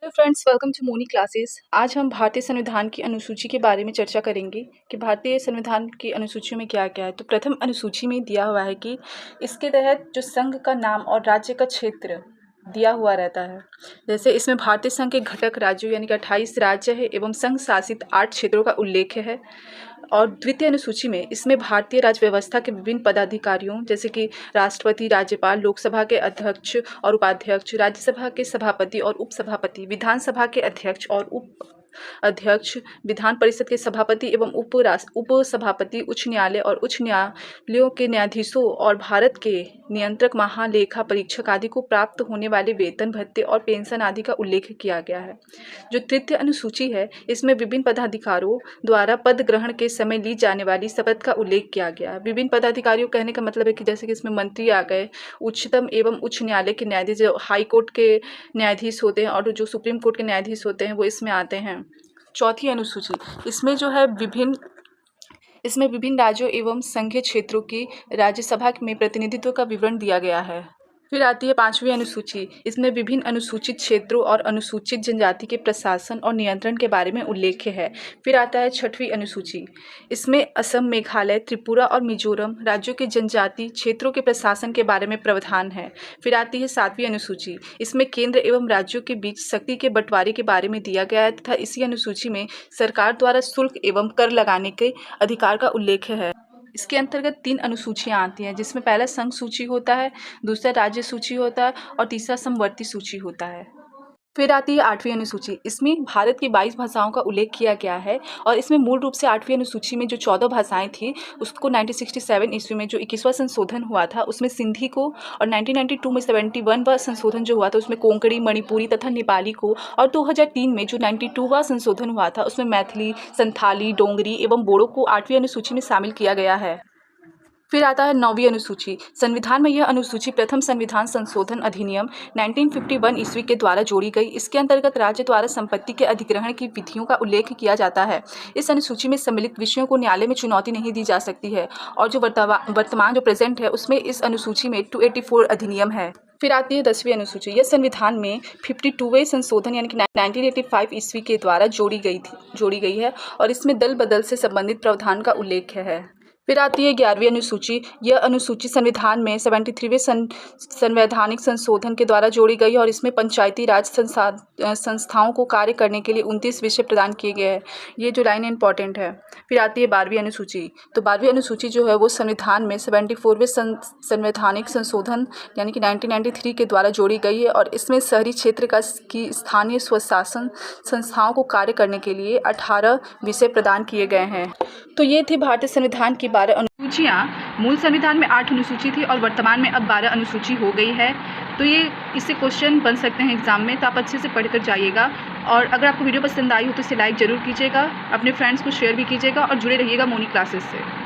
Hello friends, welcome to Moni classes. आज हम भारतीय संविधान की अनुसूची के बारे में चर्चा करेंगे कि भारतीय संविधान की अनुसूची में क्या क्या है। तो प्रथम अनुसूची में दिया हुआ है कि इसके तहत जो संघ का नाम और राज्य का क्षेत्र दिया हुआ रहता है। जैसे इसमें भारतीय संघ के घटक राज्यों यानी कि 28 राज्य है एवं संघ शासित 8 क्षेत्रों का उल्लेख है। और द्वितीय अनुसूची में इसमें भारतीय राज्य व्यवस्था के विभिन्न पदाधिकारियों जैसे कि राष्ट्रपति, राज्यपाल, लोकसभा के अध्यक्ष और उपाध्यक्ष, राज्यसभा के सभापति और उपसभापति, विधानसभा के अध्यक्ष और उप अध्यक्ष, विधान परिषद के सभापति एवं उपसभापति, उच्च न्यायालय और उच्च न्यायालयों के न्यायाधीशों और भारत के नियंत्रक, महालेखा परीक्षक आदि को प्राप्त होने वाले वेतन, भत्ते और पेंशन आदि का उल्लेख किया गया है। जो तृतीय अनुसूची है इसमें विभिन्न पदाधिकारियों द्वारा पद ग्रहण के समय ली जाने वाली शपथ का उल्लेख किया गया है। विभिन्न पदाधिकारियों कहने का मतलब है कि जैसे कि इसमें मंत्री आ गए, उच्चतम एवं उच्च न्यायालय के न्यायाधीश, जो हाई कोर्ट के न्यायाधीश होते हैं और जो सुप्रीम कोर्ट के न्यायाधीश होते हैं वो इसमें आते हैं। चौथी अनुसूची इसमें जो है विभिन्न राज्यों एवं संघीय क्षेत्रों की राज्यसभा में प्रतिनिधित्व का विवरण दिया गया है। फिर आती है पांचवी अनुसूची। इसमें विभिन्न अनुसूचित क्षेत्रों और अनुसूचित जनजाति के प्रशासन और नियंत्रण के बारे में उल्लेख है। फिर आता है छठवीं अनुसूची। इसमें असम, मेघालय, त्रिपुरा और मिजोरम राज्यों के जनजाति क्षेत्रों के प्रशासन के बारे में प्रावधान है। फिर आती है सातवीं अनुसूची। इसमें केंद्र एवं राज्यों के बीच शक्ति के बंटवारे के बारे में दिया गया है तथा इसी अनुसूची में सरकार द्वारा शुल्क एवं कर लगाने के अधिकार का उल्लेख है। इसके अंतर्गत 3 अनुसूचियां आती हैं, जिसमें पहला संघ सूची होता है, दूसरा राज्य सूची होता है और तीसरा समवर्ती सूची होता है। फिर आती है 8वीं अनुसूची। इसमें भारत की 22 भाषाओं का उल्लेख किया गया है और इसमें मूल रूप से 8वीं अनुसूची में जो 14 भाषाएं थी उसको 1967 ईस्वी में जो 21वां संशोधन हुआ था उसमें सिंधी को, और 1992 में 71वां संशोधन जो हुआ था उसमें कोंकणी, मणिपुरी तथा नेपाली को, और 2003 में जो 92वां संशोधन हुआ था उसमें मैथिली, संथाली, डोंगरी एवं बोडो को 8वीं अनुसूची में शामिल किया गया है। फिर आता है 9वीं अनुसूची। संविधान में यह अनुसूची प्रथम संविधान संशोधन अधिनियम 1951 ईस्वी के द्वारा जोड़ी गई। इसके अंतर्गत राज्य द्वारा संपत्ति के अधिग्रहण की विधियों का उल्लेख किया जाता है। इस अनुसूची में सम्मिलित विषयों को न्यायालय में चुनौती नहीं दी जा सकती है और जो वर्तमान जो प्रेजेंट है उसमें इस अनुसूची में 284 अधिनियम है। फिर आती है 10वीं अनुसूची। यह संविधान में 52वें संशोधन यानी कि 1985 ईस्वी के द्वारा जोड़ी गई है और इसमें दल बदल से संबंधित प्रावधान का उल्लेख है। फिर आती है 11वीं अनुसूची। यह अनुसूची संविधान में 73वें संवैधानिक संशोधन के द्वारा जोड़ी गई है और इसमें पंचायती राज संस्थाओं को कार्य करने के लिए 29 विषय प्रदान किए गए हैं। ये जो लाइन इंपॉर्टेंट है। फिर आती है 12वीं अनुसूची। तो 12वीं अनुसूची जो है वो संविधान में 74वें संवैधानिक संशोधन यानी कि 1993 के द्वारा जोड़ी गई है और इसमें शहरी क्षेत्र की स्थानीय स्वशासन संस्थाओं को कार्य करने के लिए 18 विषय प्रदान किए गए हैं। तो ये थी भारतीय संविधान की 12 अनुसूचियाँ। मूल संविधान में 8 अनुसूची थी और वर्तमान में अब 12 अनुसूची हो गई है। तो ये इससे क्वेश्चन बन सकते हैं एग्जाम में, तो आप अच्छे से पढ़कर जाइएगा। और अगर आपको वीडियो पसंद आई हो तो इसे लाइक ज़रूर कीजिएगा, अपने फ्रेंड्स को शेयर भी कीजिएगा और जुड़े रहिएगा मोनी क्लासेस से।